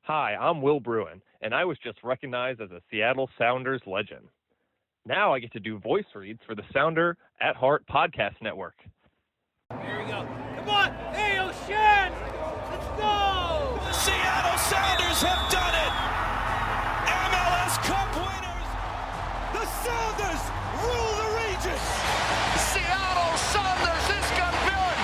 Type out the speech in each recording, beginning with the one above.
Hi, I'm Will Bruin, and I was just recognized as a Seattle Sounders legend. Now I get to do voice reads for the Sounder at Heart podcast network. Here we go. Come on! Hey, O'Shan! Let's go! The Seattle Sounders have done it! MLS Cup winners! The Sounders rule the region! Seattle Sounders is campeón!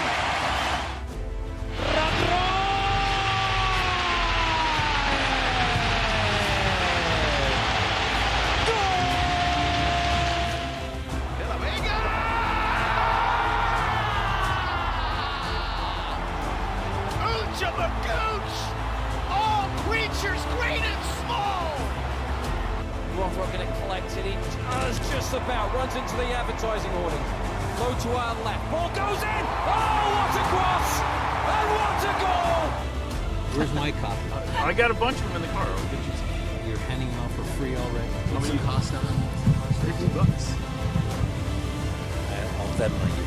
All creatures great and small. Rothrock going to collect it. He does just about. Runs into the advertising awning. Low to our left. Ball goes in. Oh, what a cross! And what a goal! Where's my copy? I got a bunch of them in the car. I'll get you some. You're handing them out for free already. How many cost on them? $50. I'll Venmo you.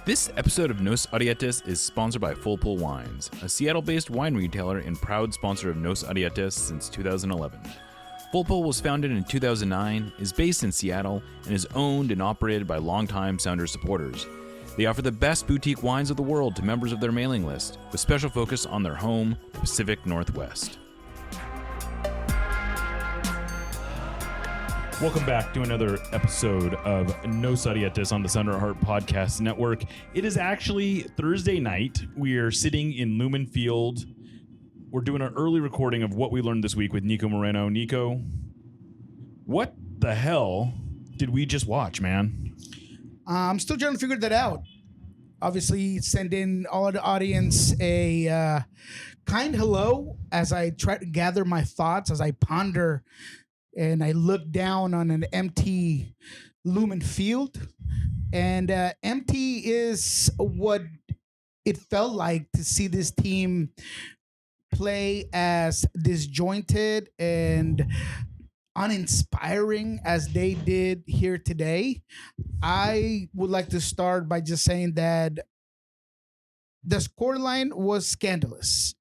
This episode of Nos Arietes is sponsored by Full Pull Wines, a Seattle-based wine retailer and proud sponsor of Nos Arietes since 2011. Full Pull was founded in 2009, is based in Seattle, and is owned and operated by longtime Sounders supporters. They offer the best boutique wines of the world to members of their mailing list, with special focus on their home, the Pacific Northwest. Welcome back to another episode of Nos Arietes on the Sounder at Heart Podcast Network. It is actually Thursday night. We are sitting in Lumen Field. We're doing an early recording of what we learned this week with Niko Moreno. Niko, what the hell did we just watch, man? I'm still trying to figure that out. Obviously, send in all of the audience a kind hello as I try to gather my thoughts, as I ponder and I look down on an empty Lumen Field. And empty is what it felt like to see this team play as disjointed and uninspiring as they did here today. I would like to start by just saying that the scoreline was scandalous.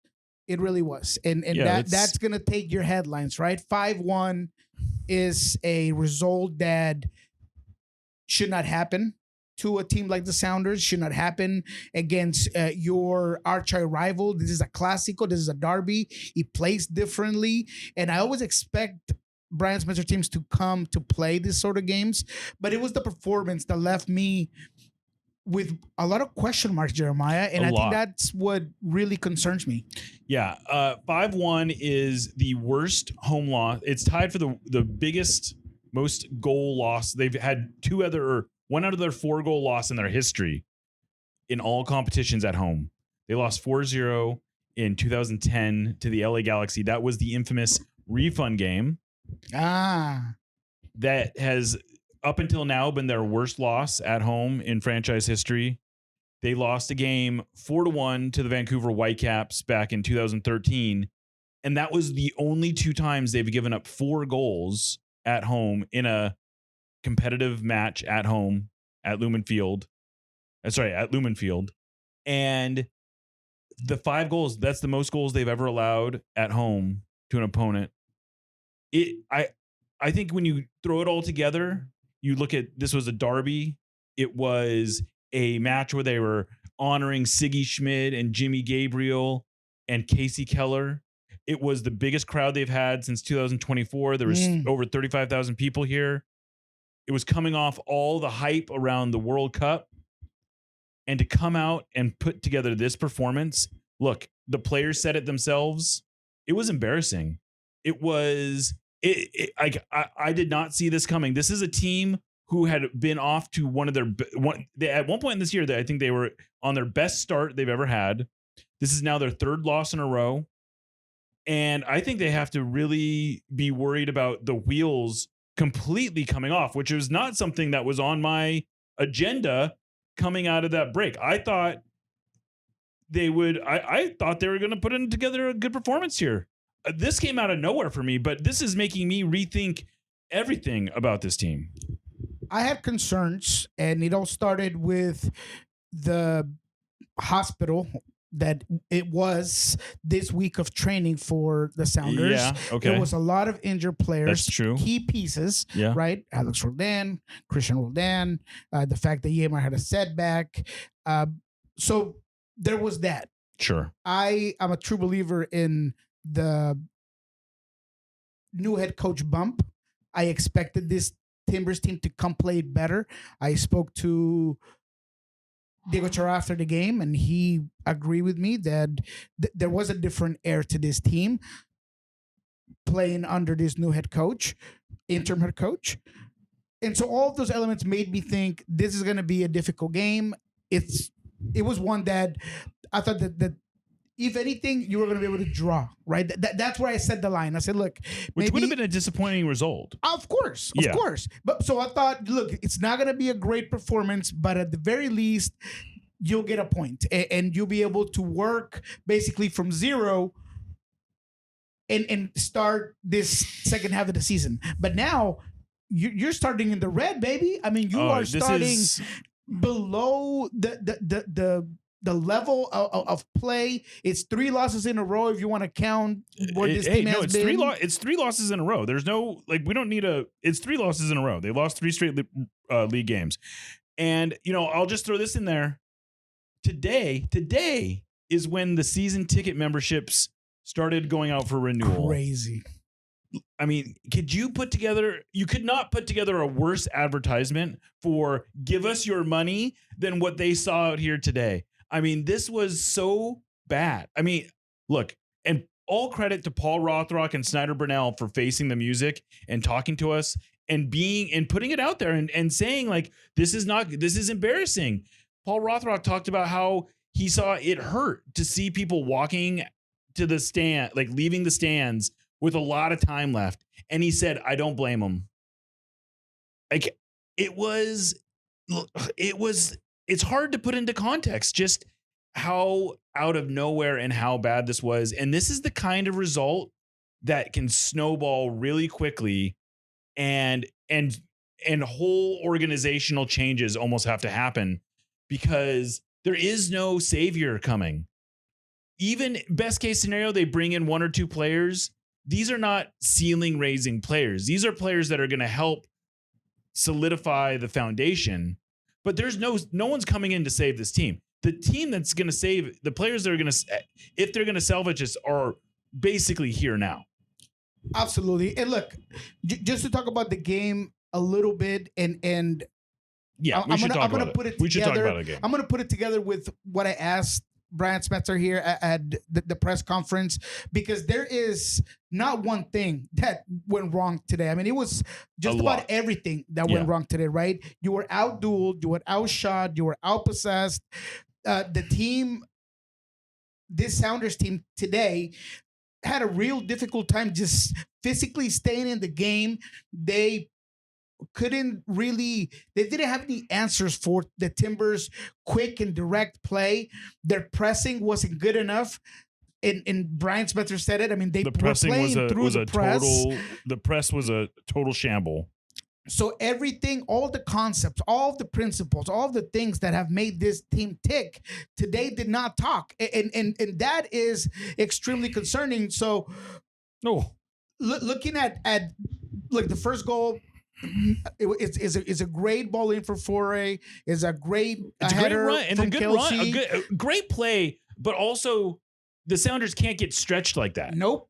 It really was. And that's going to take your headlines, right? 5-1 is a result that should not happen to a team like the Sounders, should not happen against your arch rival. This is a Clásico. This is a derby. He plays differently. And I always expect Brian Spencer teams to come to play this sort of games. But it was the performance that left me with a lot of question marks, Jeremiah, and I think that's what really concerns me. Yeah, 5-1 is the worst home loss. It's tied for the biggest, most goal loss. They've had one out of their 4 goal loss in their history in all competitions at home. They lost 4-0 in 2010 to the LA Galaxy. That was the infamous refund game. That has up until now been their worst loss at home in franchise history. They lost a game 4-1 to the Vancouver Whitecaps back in 2013. And that was the only 2 times they've given up 4 goals at home in a competitive match at home at Lumen Field. At Lumen Field. And the 5 goals, that's the most goals they've ever allowed at home to an opponent. I think when you throw it all together, you look at, this was a derby. It was a match where they were honoring Siggy Schmid and Jimmy Gabriel and Casey Keller. It was the biggest crowd they've had since 2024. There was over 35,000 people here. It was coming off all the hype around the World Cup. And to come out and put together this performance, look, the players said it themselves. It was embarrassing. It was... I did not see this coming. This is a team who had been off to at one point in this year, I think they were on their best start they've ever had. This is now their 3rd loss in a row. And I think they have to really be worried about the wheels completely coming off, which was not something that was on my agenda coming out of that break. I thought they would, I thought they were going to put in together a good performance here. This came out of nowhere for me, but this is making me rethink everything about this team. I had concerns, and it all started with the hospital that it was this week of training for the Sounders. Yeah, okay. There was a lot of injured players. That's true. Key pieces, Yeah. right? Alex Roldan, Christian Roldan, the fact that Yamar had a setback. So there was that. Sure. I am a true believer in the new head coach bump. I expected this Timbers team to come play better. I spoke to Diego Chara after the game, and he agreed with me that there was a different air to this team playing under this new head coach, interim head coach. And so all of those elements made me think this is going to be a difficult game. It was one that I thought that if anything, you were going to be able to draw, right? That's where I set the line. I said, look, Which would have been a disappointing result. Of course. But so I thought, look, it's not going to be a great performance, but at the very least, you'll get a point and you'll be able to work basically from zero and start this second half of the season. But now you're starting in the red, baby. I mean, you are starting below the level of play. It's 3 losses in a row if you want to count what this team has been. It's 3 losses in a row. There's no, we don't need it's 3 losses in a row. They lost 3 straight league games. And, I'll just throw this in there. Today is when the season ticket memberships started going out for renewal. Crazy. I mean, you could not put together a worse advertisement for give us your money than what they saw out here today. I mean, this was so bad. I mean, look, and all credit to Paul Rothrock and Snyder Burnell for facing the music and talking to us and putting it out there and saying this is embarrassing. Paul Rothrock talked about how he saw it hurt to see people walking to the stand, leaving the stands with a lot of time left. And he said, I don't blame him. It's hard to put into context just how out of nowhere and how bad this was. And this is the kind of result that can snowball really quickly and whole organizational changes almost have to happen because there is no savior coming. Even best case scenario, they bring in 1 or 2 players. These are not ceiling raising players. These are players that are going to help solidify the foundation. But there's no one's coming in to save this team. The team that's going to save the players that are going to, if they're going to salvage us, are basically here now. Absolutely. And look, just to talk about the game a little bit, and yeah, I'm gonna put it together. We should talk about it again. I'm gonna put it together with what I asked Brian Spencer here at the press conference, because there is not one thing that went wrong today. I mean, it was just about everything that went wrong today, right? You were outdueled, you were outshot, you were outpossessed. The team, this Sounders team today, had a real difficult time just physically staying in the game. They didn't have any answers for the Timbers' quick and direct play. Their pressing wasn't good enough. And Brian Spencer said it. I mean, the pressing the press was a total shamble. So everything, all the concepts, all the principles, all the things that have made this team tick today did not talk. And that is extremely concerning. So looking at the first goal, it's a great ball in for Foray. It's a great header run and from a good Kelsey. run, a great play, but also the Sounders can't get stretched like that. Nope.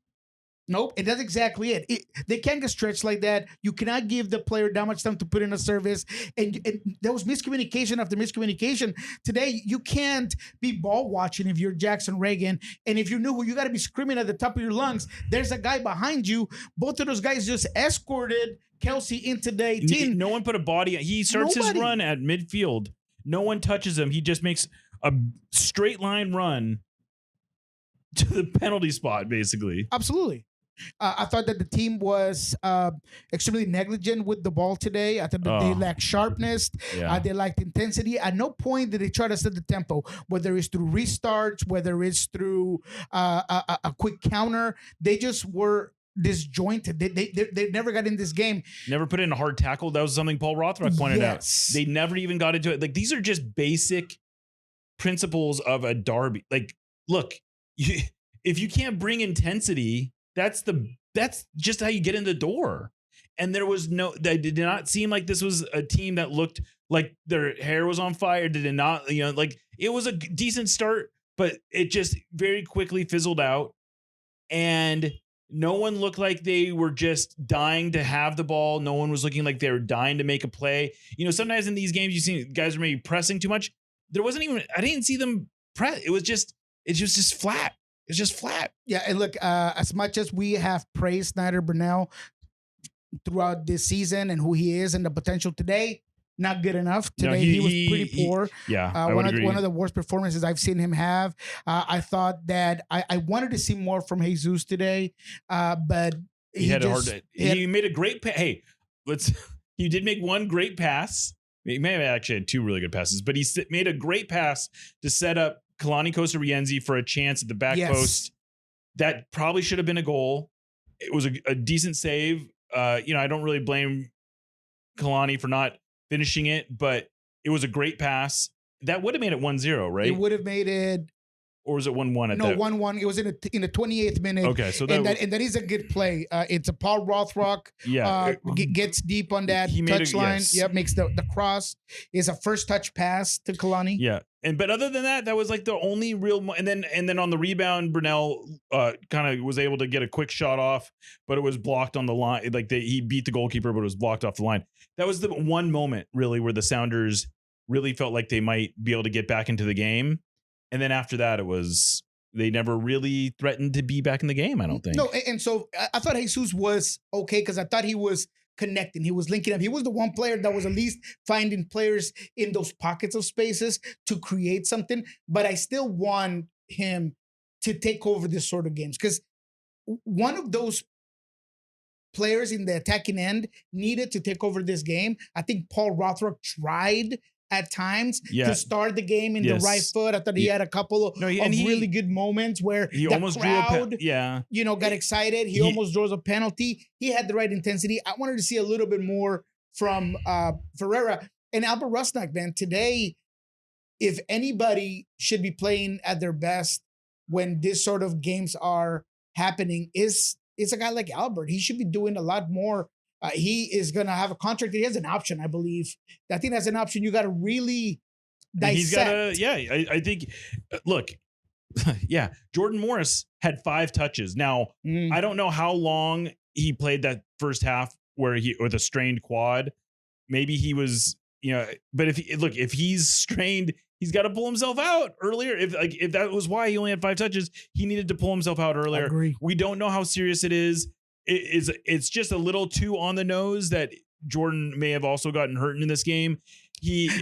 And that's exactly it. They can't get stretched like that. You cannot give the player that much time to put in a service. And there was miscommunication after miscommunication. Today, you can't be ball watching if you're Jackson Reagan. And if you're new, you got to be screaming at the top of your lungs. There's a guy behind you. Both of those guys just escorted Kelsey into the 18. No one put a body. He starts his run at midfield. No one touches him. He just makes a straight line run to the penalty spot, basically. Absolutely. I thought that the team was extremely negligent with the ball today. I thought that they lacked sharpness. They lacked intensity. At no point did they try to set the tempo, whether it's through restarts, whether it's through a quick counter. They just were disjointed. They never got in this game. Never put in a hard tackle. That was something Paul Rothrock pointed out. They never even got into it. Like, these are just basic principles of a derby. Like, look, if you can't bring intensity, that's just how you get in the door. And they did not seem like this was a team that looked like their hair was on fire. Did it not? Like, it was a decent start, but it just very quickly fizzled out. And no one looked like they were just dying to have the ball. No one was looking like they were dying to make a play. Sometimes in these games, you see guys are maybe pressing too much. I didn't see them press. It's just flat. It's just flat. Yeah. And look, as much as we have praised Snyder Burnell throughout this season and who he is and the potential today, not good enough. Today he was pretty poor. One of the worst performances I've seen him have. I thought that I wanted to see more from Jesus today, but he made a great he did make one great pass. He may have actually had two really good passes, but he made a great pass to set up Kalani Kosa-Rienzi for a chance at the back post. That probably should have been a goal. It was a decent save. I don't really blame Kalani for not finishing it, but it was a great pass. That would have made it 1-0, right? It would have made it. Or was it 1-1? No, 1-1. It was in the 28th minute. Okay, so that is a good play. It's a Paul Rothrock. Yeah, gets deep on that touch line. Yes. Yep, makes the cross. Is a first touch pass to Kalani. Yeah, but other than that was like the only real. And then on the rebound, Brunel kind of was able to get a quick shot off, but it was blocked on the line. Like he beat the goalkeeper, but it was blocked off the line. That was the one moment really where the Sounders really felt like they might be able to get back into the game. And then after that, they never really threatened to be back in the game, I don't think. No, and so I thought Jesus was okay because I thought he was connecting. He was linking up. He was the one player that was at least finding players in those pockets of spaces to create something. But I still want him to take over this sort of games because one of those players in the attacking end needed to take over this game. I think Paul Rothrock tried at times to start the game in the right foot. I thought he had a couple of really good moments where he the almost crowd, got excited. He almost draws a penalty. He had the right intensity. I wanted to see a little bit more from Ferreira and Albert Rusnak, man. Today, if anybody should be playing at their best when this sort of games are happening, is a guy like Albert. He should be doing a lot more. He is going to have a contract. He has an option, I believe. I think that's an option you got to really dissect. I think, look, Jordan Morris had 5 touches. Now, I don't know how long he played that first half with a strained quad. Maybe he was, but if he's strained, he's got to pull himself out earlier. If that was why he only had 5 touches, he needed to pull himself out earlier. I agree. We don't know how serious it is. It's just a little too on the nose that Jordan may have also gotten hurt in this game.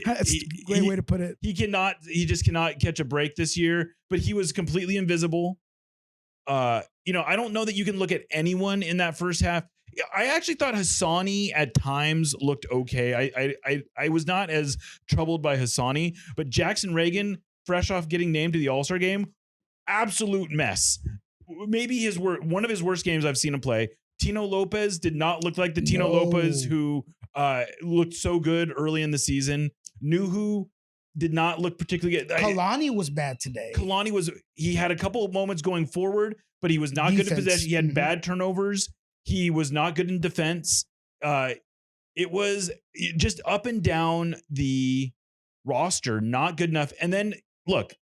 That's a great way to put it. He just cannot catch a break this year, but he was completely invisible. I don't know that you can look at anyone in that first half. I actually thought Hassani at times looked okay. I was not as troubled by Hassani, but Jackson Reagan, fresh off getting named to the All-Star game, absolute mess. Maybe one of his worst games I've seen him play. Tino Lopez did not look like the Tino Lopez who looked so good early in the season. Nuhu did not look particularly good. Kalani was bad today. He had a couple of moments going forward, but he was not good in possession. He had bad turnovers. He was not good in defense. It was just up and down the roster, not good enough. And then look,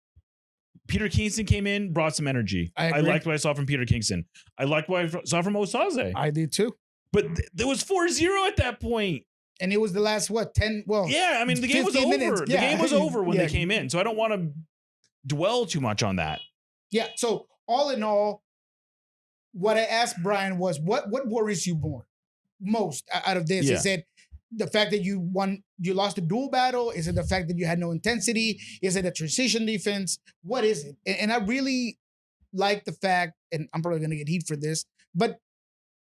Peter Kingston came in, brought some energy. I liked what I saw from Peter Kingston. I liked what I saw from Osaze. I did too. But there was 4-0 at that point. And it was the last, 10? Well, yeah, I mean, the game was over. Minutes. The game was over when they came in. So I don't want to dwell too much on that. Yeah. So all in all, what I asked Brian was, what worries you most out of this? Yeah. Is it the fact that you lost the duel battle? Is it the fact that you had no intensity? Is it a transition defense? What is it? And I really like the fact, and I'm probably going to get heat for this, but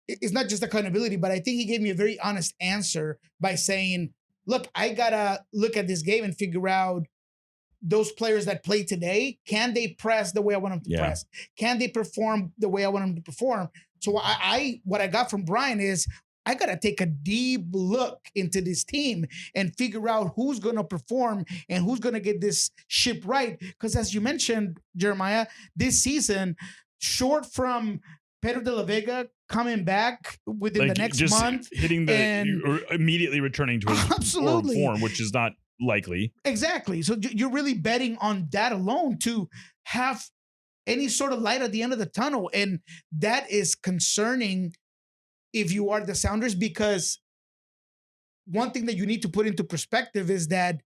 it's not just accountability, but I think he gave me a very honest answer by saying, look, I got to look at this game and figure out those players that play today, can they press the way I want them to press? Can they perform the way I want them to perform? So what I got from Brian is I got to take a deep look into this team and figure out who's going to perform and who's going to get this ship right. Because as you mentioned, Jeremiah, this season, short from Pedro de la Vega coming back within the next month, hitting or immediately returning to his absolutely form, which is not likely. Exactly. So you're really betting on that alone to have any sort of light at the end of the tunnel. And that is concerning if you are the Sounders, because one thing that you need to put into perspective is that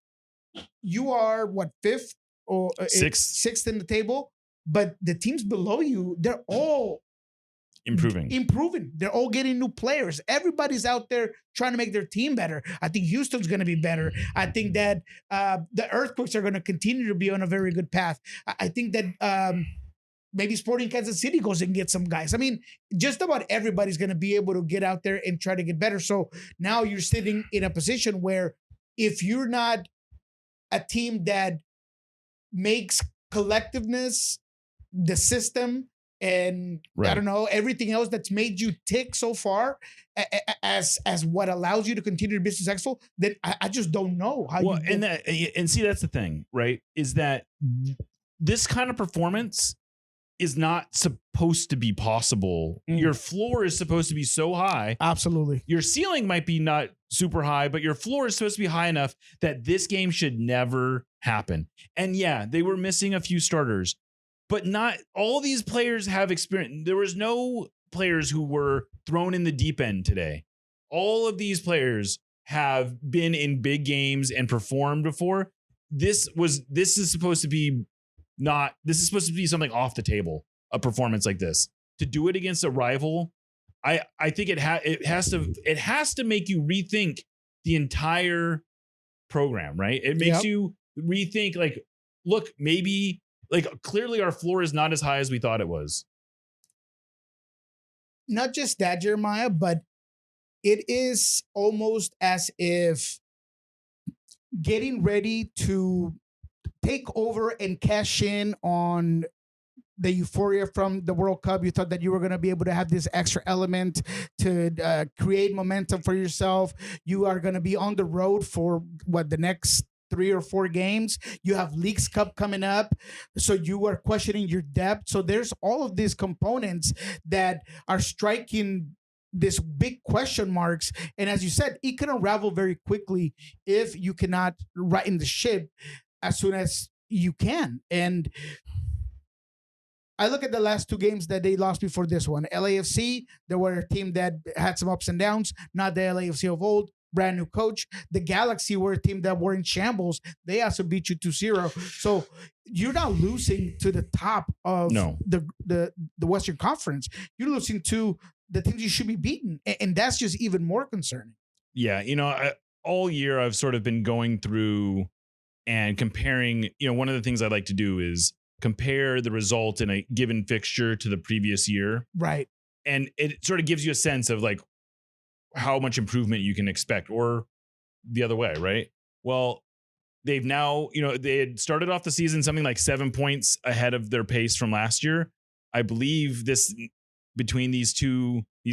you are fifth or sixth in the table, but the teams below you, they're all improving. They're all getting new players. Everybody's out there trying to make their team better. I think Houston's going to be better. I think that the Earthquakes are going to continue to be on a very good path. I think that maybe Sporting Kansas City goes and gets some guys. I mean, just about everybody's going to be able to get out there and try to get better. So now you're sitting in a position where if you're not a team that makes collectiveness the system and I don't know, everything else that's made you tick so far as what allows you to continue to be successful, then I just don't know how and see, that's the thing, right? Is that this kind of performance is not supposed to be possible. Your floor is supposed to be so high. Absolutely. Your ceiling might be not super high, but your floor is supposed to be high enough that this game should never happen. And yeah, they were missing a few starters, but not all these players have experience. There was no players who were thrown in the deep end today. All of these players have been in big games and performed before. This is supposed to be something off the table, a performance like this. To do it against a rival, I think it has to make you rethink the entire program, right? It makes you rethink, like, look, maybe, like, clearly our floor is not as high as we thought it was. Not just that, Jeremiah, but it is almost as if getting ready to take over and cash in on the euphoria from the World Cup. You thought that you were going to be able to have this extra element to create momentum for yourself. You are going to be on the road for the next 3 or 4 games. You have Leagues Cup coming up, so you are questioning your depth. So there's all of these components that are striking this big question marks. And as you said, it can unravel very quickly if you cannot right in the ship as soon as you can. And I look at the last 2 games that they lost before this one. LAFC, they were a team that had some ups and downs, not the LAFC of old. Brand new coach. The Galaxy were a team that were in shambles. They also beat you 2-0. So you're not losing to the top of the Western Conference. You're losing to the teams you should be beating. And that's just even more concerning. Yeah. All year I've sort of been going through and comparing. One of the things I like to do is compare the result in a given fixture to the previous year. Right. And it sort of gives you a sense of like how much improvement you can expect, or the other way, right? Well, they've now, they had started off the season something like 7 points ahead of their pace from last year. I believe between these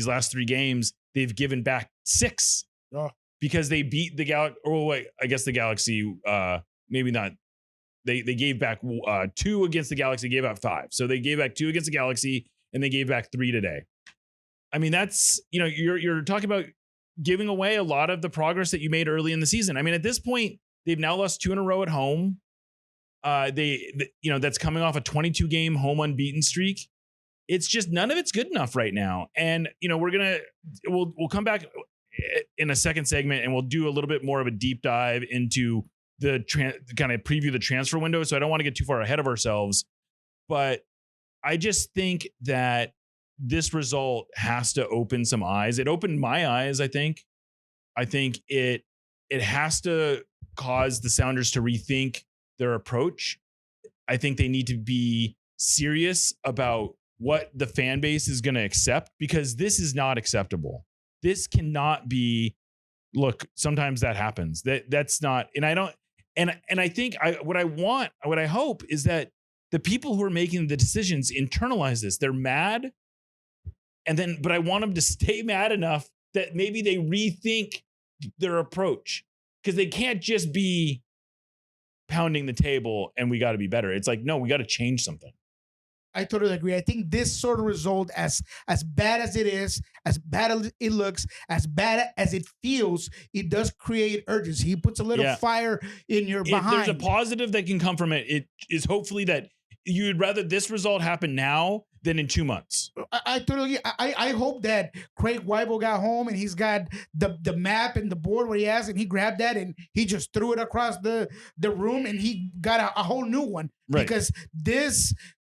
last 3 games, they've given back 6 because they beat the Galaxy. Oh, wait, I guess the Galaxy, maybe not. They gave back 2 against the Galaxy, gave out 5. So they gave back 2 against the Galaxy and they gave back 3 today. I mean, that's, you're talking about giving away a lot of the progress that you made early in the season. I mean, at this point, they've now lost 2 in a row at home. That's coming off a 22 game home unbeaten streak. It's just none of it's good enough right now. And, we'll come back in a second segment and we'll do a little bit more of a deep dive into the kind of preview the transfer window. So I don't want to get too far ahead of ourselves, but I just think that this result has to open some eyes. It opened my eyes, I think. I think it has to cause the Sounders to rethink their approach. I think they need to be serious about what the fan base is going to accept, because this is not acceptable. This cannot be, look, sometimes that happens. That's not, and I don't, and I think what I hope is that the people who are making the decisions internalize this. They're mad. but I want them to stay mad enough that maybe they rethink their approach, because they can't just be pounding the table and we got to be better. It's like, no, we got to change something. I totally agree. I think this sort of result, as bad as it is, as bad as it looks, as bad as it feels, it does create urgency. He puts a little fire in your behind. There's a positive that can come from it. It is hopefully that you'd rather this result happen now than in 2 months. I totally. I hope that Craig Weibel got home and he's got the map and the board where he has, and he grabbed that and he just threw it across the room and he got a whole new one, because this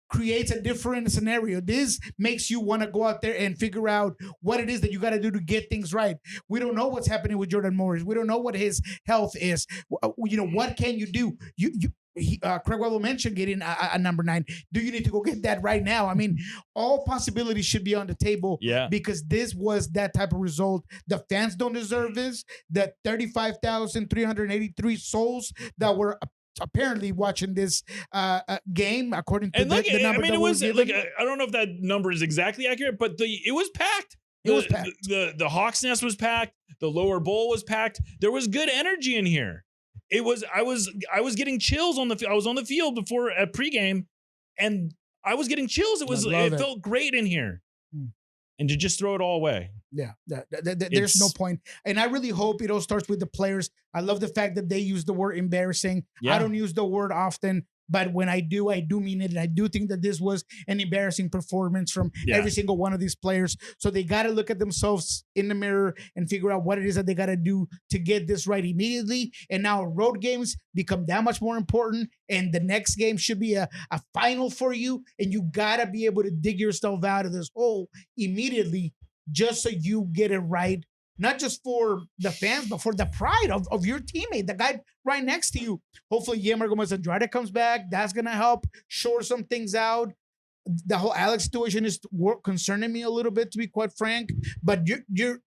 creates a different scenario. This makes you want to go out there and figure out what it is that you got to do to get things right. We don't know what's happening with Jordan Morris. We don't know what his health is. What can you do? Craig Weibel mentioned getting a number 9. Do you need to go get that right now? I mean, all possibilities should be on the table, because this was that type of result. The fans don't deserve this. The 35,383 souls that were apparently watching this game, according to the number. I mean, it was like, I don't know if that number is exactly accurate, but it was packed. It was packed. The Hawks Nest was packed. The lower bowl was packed. There was good energy in here. It was. I was getting chills on the. I was on the field before at pregame, and I was getting chills. It felt great in here, and to just throw it all away. Yeah, there's no point. And I really hope it all starts with the players. I love the fact that they use the word embarrassing. I don't use the word often, but when I do mean it. And I do think that this was an embarrassing performance from every single one of these players. So they got to look at themselves in the mirror and figure out what it is that they got to do to get this right immediately. And now road games become that much more important. And the next game should be a final for you. And you got to be able to dig yourself out of this hole immediately, just so you get it right, not just for the fans, but for the pride of your teammate, the guy right next to you. Hopefully, Yammer Gomez-Andrade comes back. That's going to help shore some things out. The whole Alex situation is concerning me a little bit, to be quite frank. But you're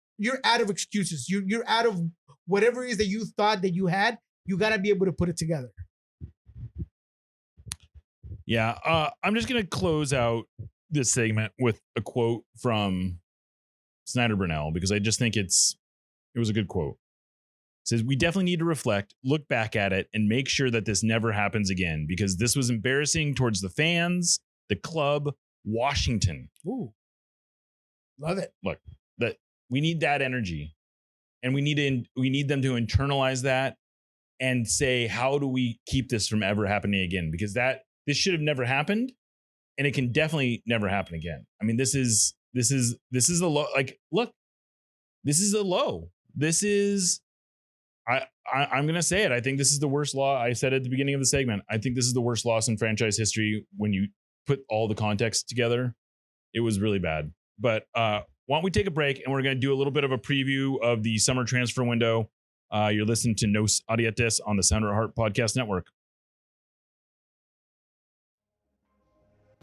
out of excuses. You're out of whatever it is that you thought that you had. You got to be able to put it together. Yeah, I'm just going to close out this segment with a quote from Snyder Burnell, because I just think it was a good quote. It says, "We definitely need to reflect, look back at it, and make sure that this never happens again, because this was embarrassing towards the fans, the club, Washington." Ooh, love it. Look, that we need that energy, and we need them to internalize that and say, how do we keep this from ever happening again? Because this should have never happened, and it can definitely never happen again. I mean, this is a low. Like, look, this is a low. This is, I'm going to say it. I think this is the worst loss. I said at the beginning of the segment, I think this is the worst loss in franchise history. When you put all the context together, it was really bad. But why don't we take a break, and we're going to do a little bit of a preview of the summer transfer window. You're listening to Nos Arietes on the Sounder at Heart Podcast Network.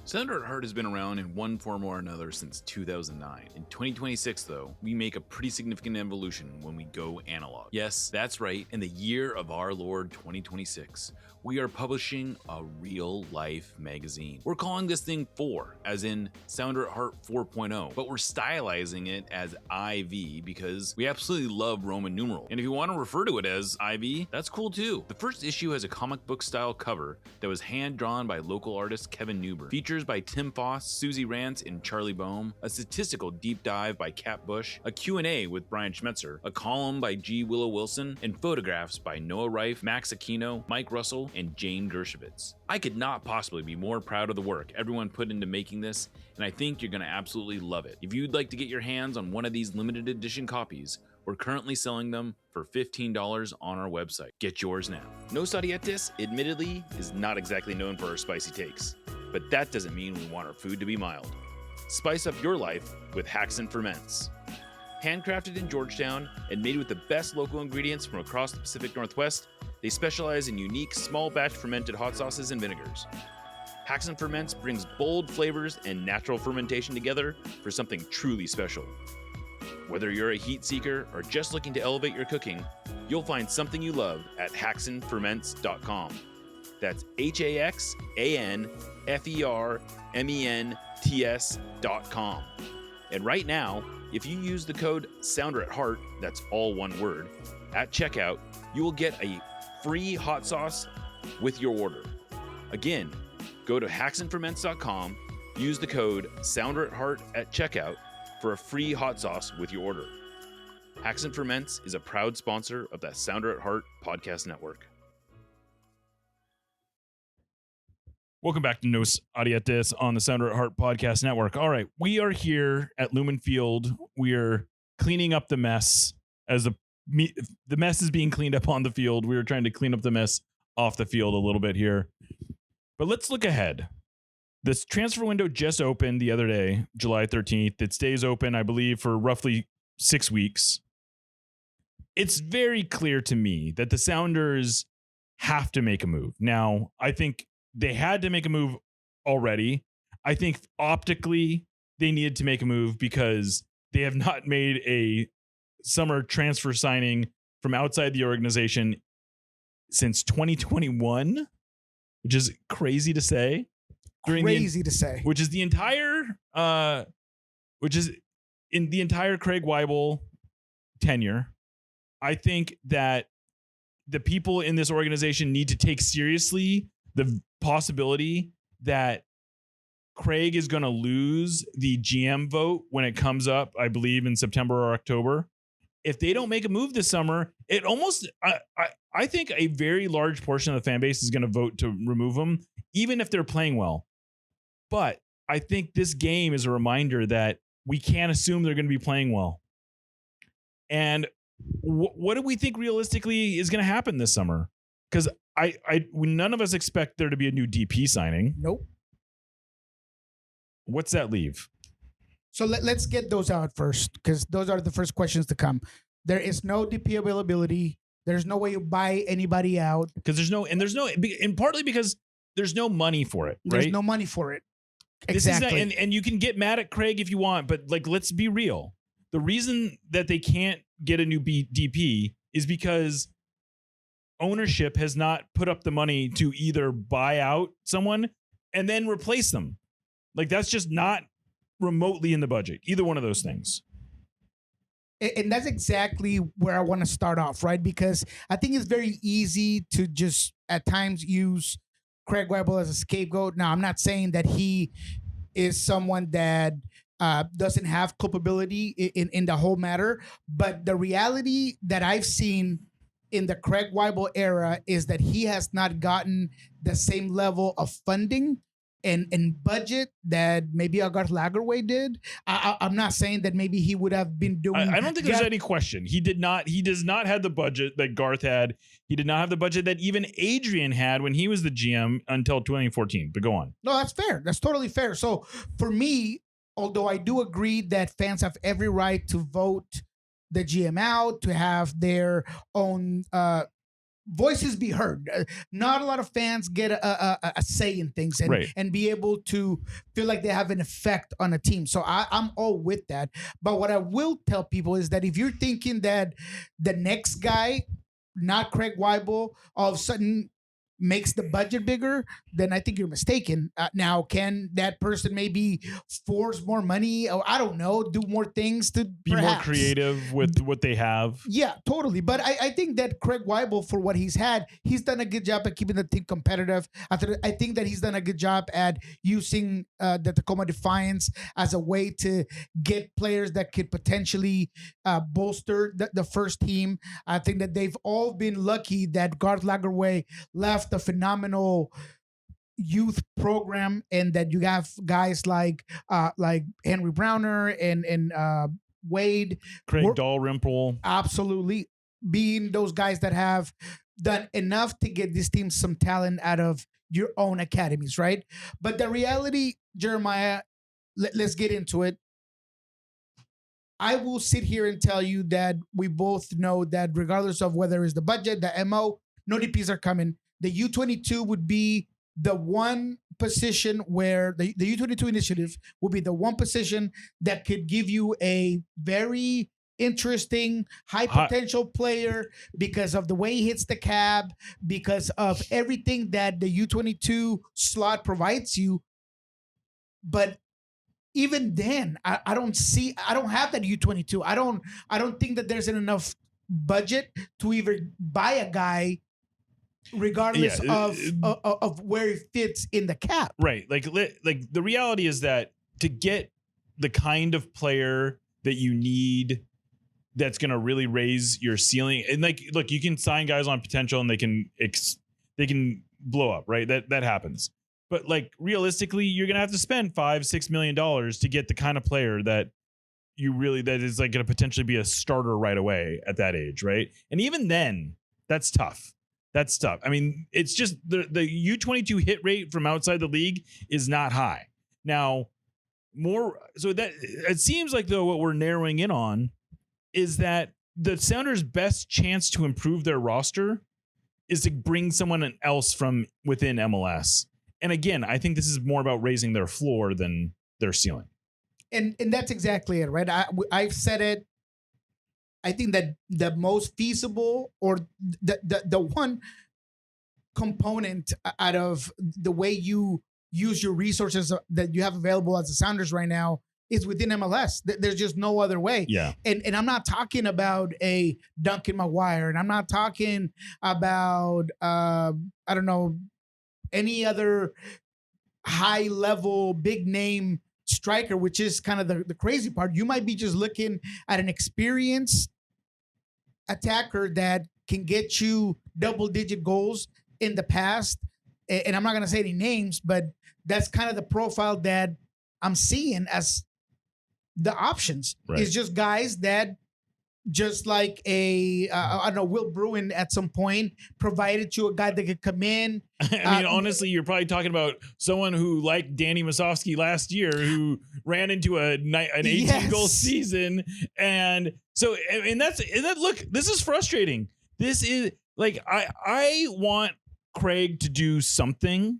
Sounder at Heart has been around in one form or another since 2009. In 2026, though, we make a pretty significant evolution when we go analog. Yes, that's right, in the year of our Lord 2026, we are publishing a real-life magazine. We're calling this thing 4, as in Sounder at Heart 4.0, but we're stylizing it as IV because we absolutely love Roman numeral. And if you want to refer to it as IV, that's cool too. The first issue has a comic book style cover that was hand-drawn by local artist Kevin Newber. Features by Tim Foss, Susie Rance, and Charlie Boehm, a statistical deep dive by Kat Bush, a Q&A with Brian Schmetzer, a column by G. Willow Wilson, and photographs by Noah Reif, Max Aquino, Mike Russell, and Jane Dershowitz. I could not possibly be more proud of the work everyone put into making this, and I think you're going to absolutely love it. If you'd like to get your hands on one of these limited edition copies, we're currently selling them for $15 on our website. Get yours now. Nos Arietes, admittedly, is not exactly known for our spicy takes, but that doesn't mean we want our food to be mild. Spice up your life with Hacks and Ferments. Handcrafted in Georgetown and made with the best local ingredients from across the Pacific Northwest, they specialize in unique small batch fermented hot sauces and vinegars. Hacks and Ferments brings bold flavors and natural fermentation together for something truly special. Whether you're a heat seeker or just looking to elevate your cooking, you'll find something you love at hacksandferments.com. That's HAXANFERMENTS.com. And right now, if you use the code SOUNDER@HEART, that's all one word, at checkout, you will get a free hot sauce with your order. Again, go to hacksandferments.com, use the code SOUNDER@HEART at checkout for a free hot sauce with your order. Hacks and Ferments is a proud sponsor of the Sounder at Heart podcast network. Welcome back to Nos Audietis on the Sounder at Heart podcast network. All right, we are here at Lumen Field. We are cleaning up the mess as the mess is being cleaned up on the field. We are trying to clean up the mess off the field a little bit here. But let's look ahead. This transfer window just opened the other day, July 13th. It stays open, I believe, for roughly 6 weeks. It's very clear to me that the Sounders have to make a move. Now, I think they had to make a move already. I think optically they needed to make a move because they have not made a summer transfer signing from outside the organization since 2021, which is crazy to say. Which is the entire in the entire Craig Weibel tenure. I think that the people in this organization need to take seriously the possibility that Craig is going to lose the GM vote when it comes up, I believe, in September or October. If they don't make a move this summer, it almost, I think a very large portion of the fan base is going to vote to remove them, even if they're playing well. But I think this game is a reminder that we can't assume they're going to be playing well. And what do we think realistically is going to happen this summer? Because none of us expect there to be a new DP signing. Nope. What's that leave? So let's get those out first, because those are the first questions to come. There is no DP availability. There's no way you buy anybody out. Because and partly because there's no money for it. Right? There's no money for it. Exactly. And you can get mad at Craig if you want, but like, let's be real. The reason that they can't get a new DP is because ownership has not put up the money to either buy out someone and then replace them. Like, that's just not remotely in the budget. Either one of those things. And that's exactly where I want to start off, right? Because I think it's very easy to just at times use Craig Weibel as a scapegoat. Now, I'm not saying that he is someone that doesn't have culpability in the whole matter, but the reality that I've seen in the Craig Weibel era is that he has not gotten the same level of funding and budget that maybe Garth Lagerwey did. I'm not saying that maybe he would have been doing. I don't think there's any question. He does not have the budget that Garth had. He did not have the budget that even Adrian had when he was the GM until 2014. But go on. No, that's fair. That's totally fair. So for me, although I do agree that fans have every right to vote the GM out, to have their own voices be heard. Not a lot of fans get a say in things and be able to feel like they have an effect on a team. So I'm all with that. But what I will tell people is that if you're thinking that the next guy, not Craig Weibel, all of a sudden makes the budget bigger, then I think you're mistaken. Now, can that person maybe force more money? Or I don't know, do more things to be more creative with what they have? Yeah, totally. But I think that Craig Weibel, for what he's had, he's done a good job at keeping the team competitive. I think that he's done a good job at using the Tacoma Defiance as a way to get players that could potentially bolster the first team. I think that they've all been lucky that Garth Lagerwey left a phenomenal youth program, and that you have guys like Henry Browner and Wade, Craig Dalrymple, absolutely being those guys that have done enough to get this team some talent out of your own academies, right? But the reality, Jeremiah, let's get into it. I will sit here and tell you that we both know that regardless of whether it's the budget, the MO, no DPs are coming. The U22 would be the one position where the U22 initiative will be the one position that could give you a very interesting, high potential player because of the way he hits the cab, because of everything that the U22 slot provides you. But even then, I don't have that U22. I don't think that there's enough budget to even buy a guy regardless of where he fits in the cap. Right. Like the reality is that to get the kind of player that you need that's going to really raise your ceiling, and like, look, you can sign guys on potential and they can blow up, right? That happens. But like realistically, you're going to have to spend $5-6 million to get the kind of player that is like going to potentially be a starter right away at that age, right? And even then, that's tough. That's tough. I mean, it's just the U22 hit rate from outside the league is not high. Now, so that it seems like though what we're narrowing in on is that the Sounders' best chance to improve their roster is to bring someone else from within MLS. And again, I think this is more about raising their floor than their ceiling. And that's exactly it, right? I've said it. I think that the most feasible or the one component out of the way you use your resources that you have available as the Sounders right now is within MLS. There's just no other way. Yeah. And I'm not talking about a Duncan Maguire, and I'm not talking about I don't know, any other high level big name striker, which is kind of the crazy part. You might be just looking at an experienced attacker that can get you double-digit goals in the past. And I'm not going to say any names, but that's kind of the profile that I'm seeing as the options. Right. It's just guys that, just like I don't know, Will Bruin at some point provided you a guy that could come in. I mean, honestly, you're probably talking about someone who, like Danny Musovski last year, who ran into an 18-goal season. And so, and look, this is frustrating. This is like, I want Craig to do something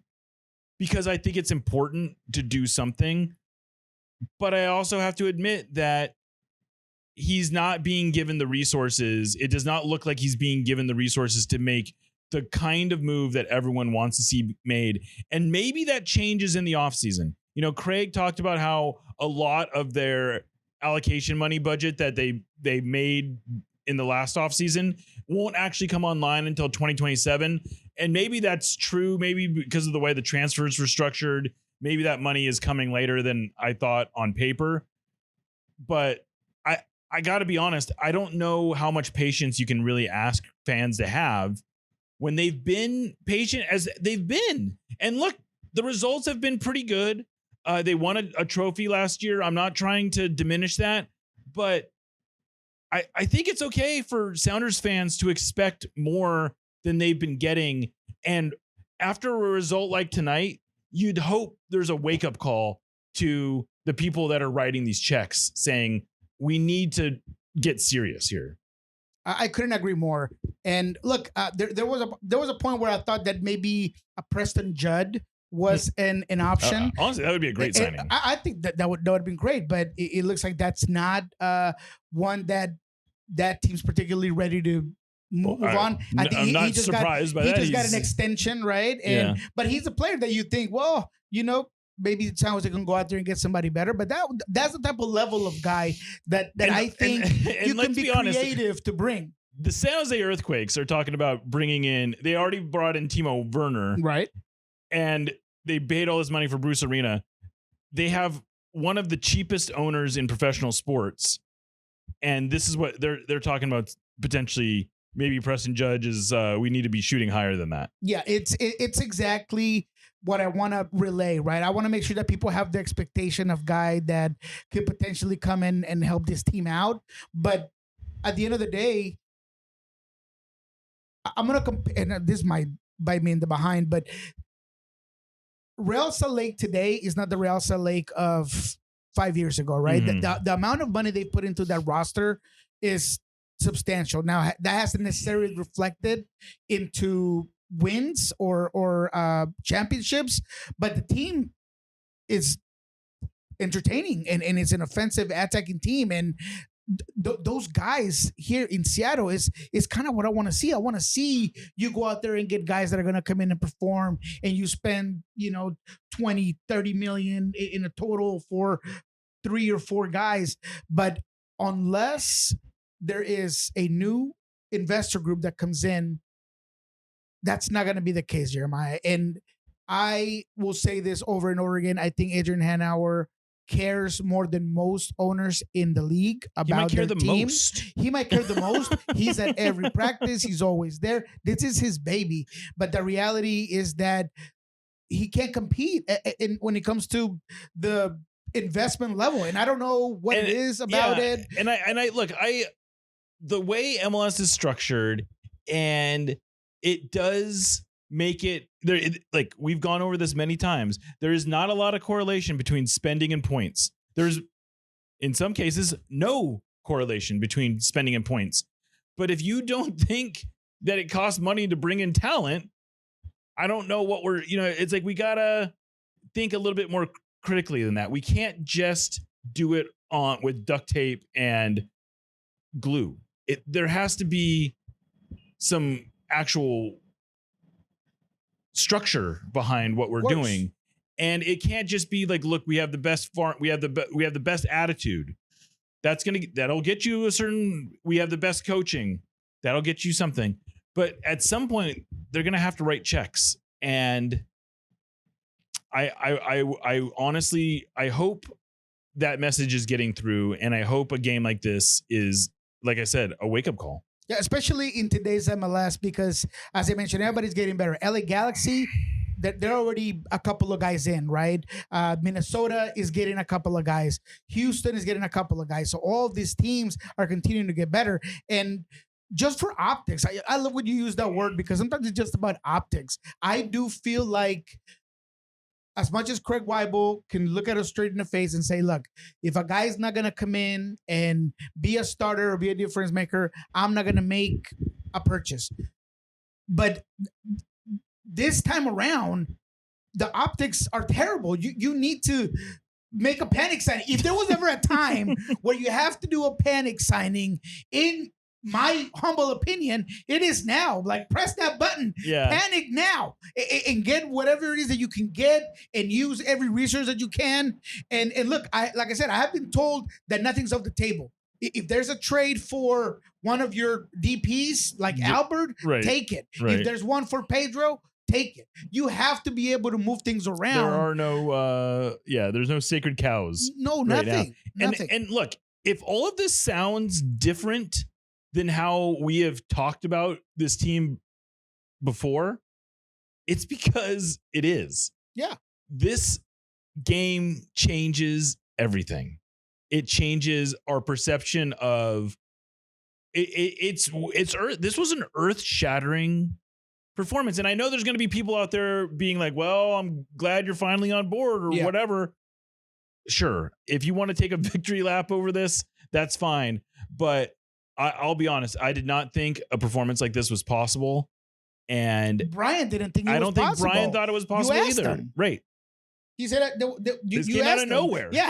because I think it's important to do something. But I also have to admit that he's not being given the resources. It does not look like he's being given the resources to make the kind of move that everyone wants to see made. And maybe that changes in the offseason. You know, Craig talked about how a lot of their allocation money budget that they made in the last offseason won't actually come online until 2027. And maybe that's true. Maybe because of the way the transfers were structured, maybe that money is coming later than I thought on paper. But I got to be honest, I don't know how much patience you can really ask fans to have when they've been patient as they've been. And look, the results have been pretty good. They won a trophy last year. I'm not trying to diminish that, but I think it's okay for Sounders fans to expect more than they've been getting. And after a result like tonight, you'd hope there's a wake-up call to the people that are writing these checks saying, we need to get serious here. I couldn't agree more. And look, there was a point where I thought that maybe a Preston Judd was an option. Honestly, that would be a great signing. I think that would have been great, but it looks like that's not one that team's particularly ready to move on. I think I'm not surprised by that. He just got an extension, right? But he's a player that you think, well, you know, maybe it sounds like he can go out there and get somebody better. But that's the type of level of guy that I think you can be creative to bring. The San Jose Earthquakes are talking about bringing in. They already brought in Timo Werner, right? And they paid all this money for Bruce Arena. They have one of the cheapest owners in professional sports, and this is what they're talking about potentially. Maybe Preston Judge is. We need to be shooting higher than that. Yeah, it's exactly what I want to relay, right? I want to make sure that people have the expectation of guy that could potentially come in and help this team out. But at the end of the day, I'm going to compare, and this might bite me in the behind, but Real Salt Lake today is not the Real Salt Lake of 5 years ago, right? Mm-hmm. The amount of money they put into that roster is substantial. Now, that hasn't necessarily reflected into wins or championships, but the team is entertaining and it's an offensive attacking team. And those guys here in Seattle is kind of what I want to see. I want to see you go out there and get guys that are going to come in and perform, and you spend 20, 30 million in a total for 3 or 4 guys. But unless there is a new investor group that comes in, that's not going to be the case, Jeremiah. And I will say this over and over again. I think Adrian Hanauer cares more than most owners in the league about their team. He might care the most. He's at every practice. He's always there. This is his baby. But the reality is that he can't compete when it comes to the investment level. And I don't know what it is about it. And I look, the way MLS is structured, and it does make it there. Like we've gone over this many times. There is not a lot of correlation between spending and points. There's, in some cases, no correlation between spending and points. But if you don't think that it costs money to bring in talent, I don't know what it's like we gotta think a little bit more critically than that. We can't just do it with duct tape and glue. There has to be some actual structure behind what we're doing, and it can't just be like, look, we have the best farm, we have the best attitude. That'll get you a certain. We have the best coaching. That'll get you something. But at some point, they're gonna have to write checks, and I honestly hope that message is getting through, and I hope a game like this is, like I said, a wake up call. Yeah, especially in today's MLS, because as I mentioned, everybody's getting better. LA Galaxy, they're already a couple of guys in, right? Minnesota is getting a couple of guys. Houston is getting a couple of guys. So all of these teams are continuing to get better. And just for optics, I love when you use that word, because sometimes it's just about optics. I do feel like, as much as Craig Weibel can look at us straight in the face and say, look, if a guy's not going to come in and be a starter or be a difference maker, I'm not going to make a purchase. But this time around, the optics are terrible. You need to make a panic signing. If there was ever a time where you have to do a panic signing, in my humble opinion, it is now. Like, press that button, panic now, and get whatever it is that you can get, and use every resource that you can. And look, like I said, I have been told that nothing's off the table. If there's a trade for one of your DPs, like Albert, take it. Right. If there's one for Pedro, take it. You have to be able to move things around. There are no, there's no sacred cows. No, nothing. Nothing. And look, if all of this sounds different than how we have talked about this team before, it's because it is. Yeah. This game changes everything. It changes our perception of it's this was an earth-shattering performance. And I know there's going to be people out there being like, well, I'm glad you're finally on board or whatever. Sure. If you want to take a victory lap over this, that's fine. But I'll be honest, I did not think a performance like this was possible. And Brian didn't think it was possible. I don't think Brian thought it was possible either. Him. Right. He said this came out of nowhere. Yeah,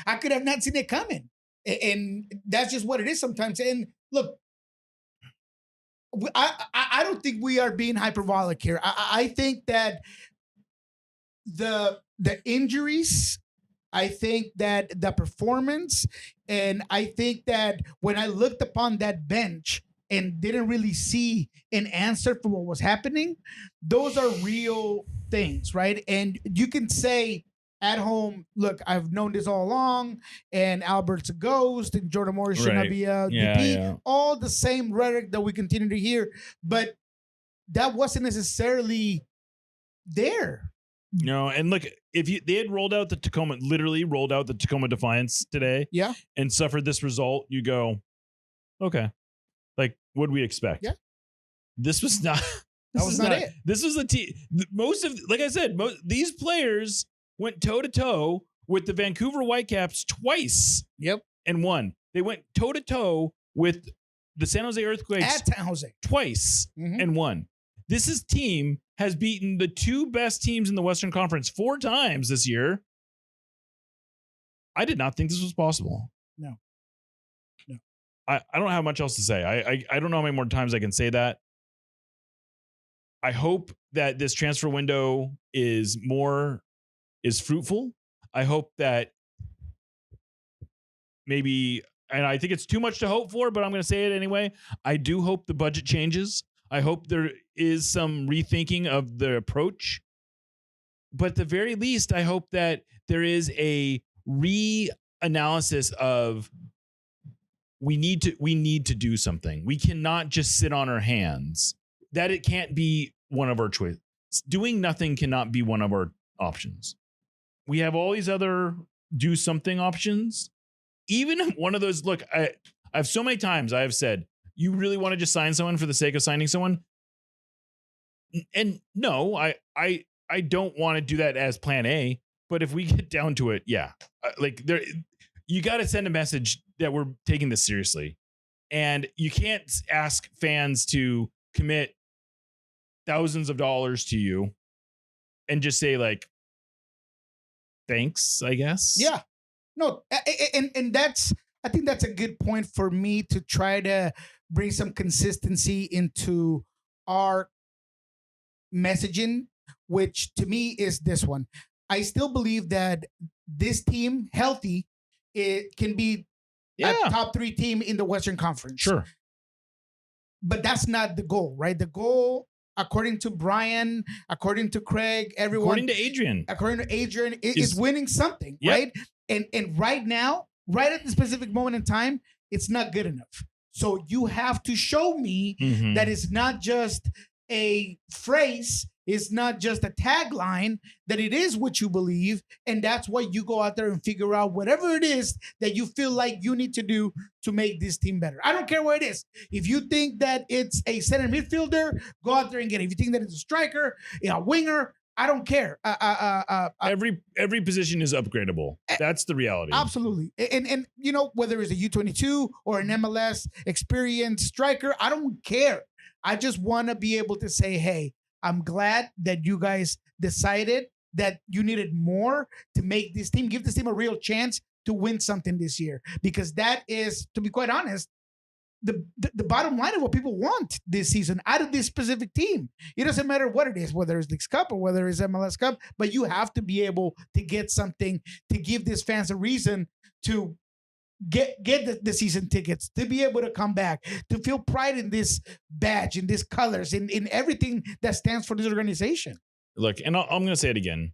I could have not seen it coming. And that's just what it is sometimes. And look, I don't think we are being hyperbolic here. I think that the injuries, I think that the performance, and I think that when I looked upon that bench and didn't really see an answer for what was happening, those are real things, right? And you can say at home, look, I've known this all along, and Albert's a ghost, and Jordan Morris should not be a DP. All the same rhetoric that we continue to hear, but that wasn't necessarily there. No, and look, if they had literally rolled out the Tacoma Defiance today, and suffered this result, you go, okay, like, what do we expect? Yeah, this was not. That was not it. This was the team. Most of, like I said, these players went toe to toe with the Vancouver Whitecaps twice. Yep, and won. They went toe to toe with the San Jose Earthquakes at San Jose twice and won. This team has beaten the two best teams in the Western Conference 4 times this year. I did not think this was possible. No. I don't have much else to say. I don't know how many more times I can say that. I hope that this transfer window is fruitful. I hope that maybe, and I think it's too much to hope for, but I'm going to say it anyway. I do hope the budget changes. I hope there is some rethinking of the approach. But at the very least, I hope that there is a reanalysis of we need to do something. We cannot just sit on our hands. That it can't be one of our choices. Doing nothing cannot be one of our options. We have all these other do something options. Even if one of those, look, I've so many times I have said, you really want to just sign someone for the sake of signing someone? And no, I don't want to do that as plan A, but if we get down to it, yeah. You got to send a message that we're taking this seriously. And you can't ask fans to commit thousands of dollars to you and just say like, thanks, I guess. Yeah. No, and that's, I think that's a good point for me to try to bring some consistency into our messaging, which to me is this one. I still believe that this team, healthy, it can be a top 3 team in the Western Conference. Sure. But that's not the goal, right? The goal, according to Brian, according to Craig, everyone, according to Adrian, is winning something, right? And right now, right at the specific moment in time, it's not good enough. So you have to show me that it's not just a phrase, it's not just a tagline, that it is what you believe, and that's why you go out there and figure out whatever it is that you feel like you need to do to make this team better. I don't care what it is. If you think that it's a center midfielder, go out there and get it. If you think that it's a striker, a winger, I don't care. Every position is upgradable. That's the reality. Absolutely. And you know, whether it's a U22 or an MLS experienced striker, I don't care. I just want to be able to say, hey, I'm glad that you guys decided that you needed more to make this team, give this team a real chance to win something this year. Because that is, to be quite honest, the bottom line of what people want this season out of this specific team. It doesn't matter what it is, whether it's Leagues Cup or whether it's MLS Cup, but you have to be able to get something to give these fans a reason to get the season tickets, to be able to come back, to feel pride in this badge, in these colors, in everything that stands for this organization. Look, and I'm going to say it again.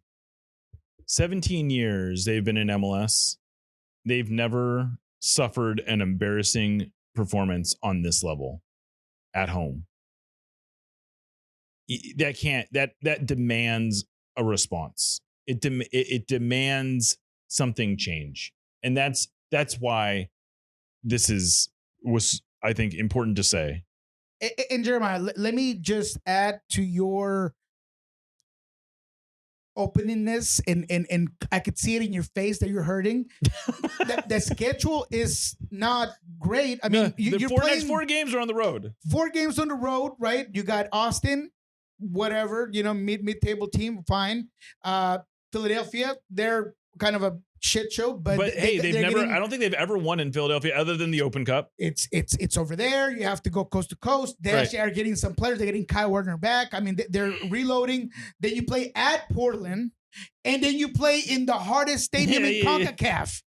17 years they've been in MLS. They've never suffered an embarrassing performance on this level at home. That demands a response. It demands something change. And that's why this was I think important to say. And Jeremiah, let me just add to your openingness, and I could see it in your face that you're hurting. The schedule is not great. I mean, you're playing next 4 games are on the road. 4 games on the road, right? You got Austin, whatever, mid-table team, fine. Philadelphia, they're kind of a shit show, but hey, I don't think they've ever won in Philadelphia other than the Open Cup. It's over there. You have to go coast to coast. They actually are getting some players. They're getting Kyle Werner back. I mean, they're reloading. Then you play at Portland, and then you play in the hardest stadium in CONCACAF.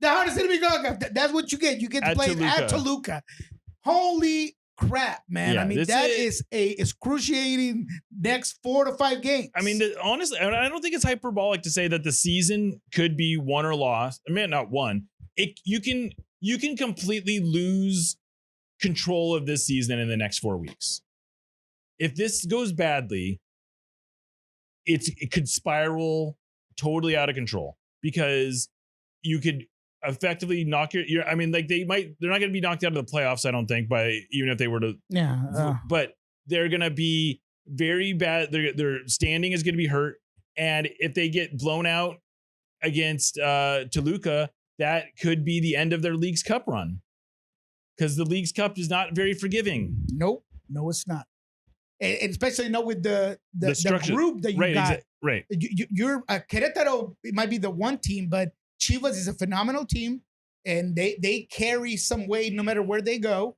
The hardest stadium in CONCACAF. That's what you get. You get to play at Toluca. Holy crap, man. Yeah, I mean, that is a excruciating next 4 to 5 games. I mean, honestly, I don't think it's hyperbolic to say that the season could be won or lost. I mean, not won. You can completely lose control of this season in the next 4 weeks. If this goes badly, it could spiral totally out of control, because you could effectively knock your I mean, like they're not going to be knocked out of the playoffs, I don't think, even if they were to, but they're going to be very bad. Their standing is going to be hurt, and if they get blown out against Toluca, that could be the end of their Leagues Cup run, because the Leagues Cup is not very forgiving. Nope, no, it's not, and especially not with the group that you got. Right, you're Querétaro. It might be the one team, but Chivas is a phenomenal team. and they carry some weight no matter where they go.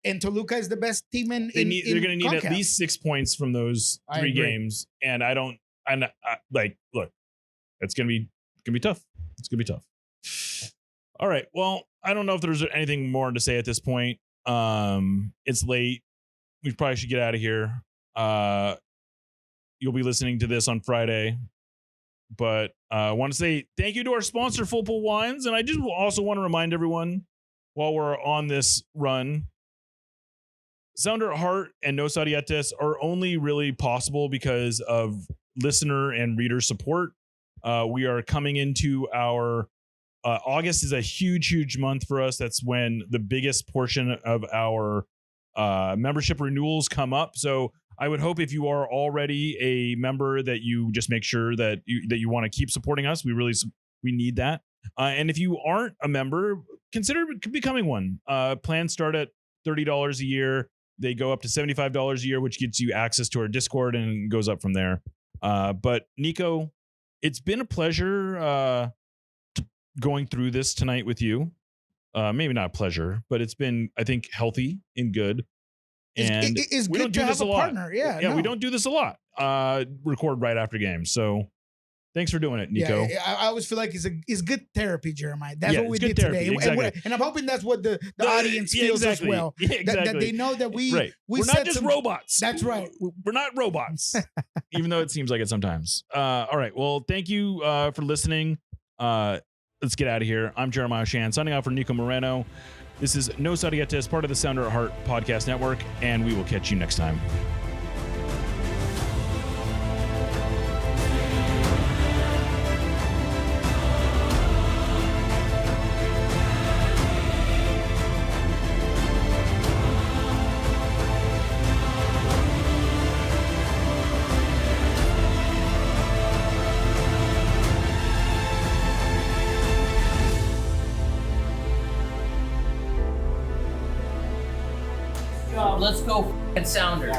And Toluca is the best team in. They're going to need CONCACAF. at least 6 points from those I 3 agree. games, and look, it's going to be tough. It's going to be tough. All right. Well, I don't know if there's anything more to say at this point. It's late. We probably should get out of here. You'll be listening to this on Friday, but I want to say thank you to our sponsor, Full Pool Wines, and I just also want to remind everyone while we're on this run, Sounder at Heart and No Sadietes are only really possible because of listener and reader support. We are coming into our August is a huge month for us. That's when the biggest portion of our membership renewals come up. So I would hope if you are already a member that you just make sure that you want to keep supporting us. We need that. And if you aren't a member, consider becoming one. Plans start at $30 a year. They go up to $75 a year, which gets you access to our Discord and goes up from there. But Niko, it's been a pleasure going through this tonight with you. Maybe not a pleasure, but it's been, I think, healthy and good. And it's we good don't do to this have a a lot. partner. Yeah, we don't do this a lot. Record right after games. So thanks for doing it, Niko. Yeah, I always feel like it's good therapy, Jeremiah. That's what we it's good did therapy, today, exactly. and I'm hoping that's what the audience feels exactly. as well. Yeah, exactly. That they know that we're not just robots. That's right. We're not robots, even though it seems like it sometimes. All right. Well, thank you for listening. Let's get out of here. I'm Jeremiah Shan, signing off for Niko Moreno. This is No Sadietes, part of the Sounder at Heart podcast network, and we will catch you next time. Let's go Sounders.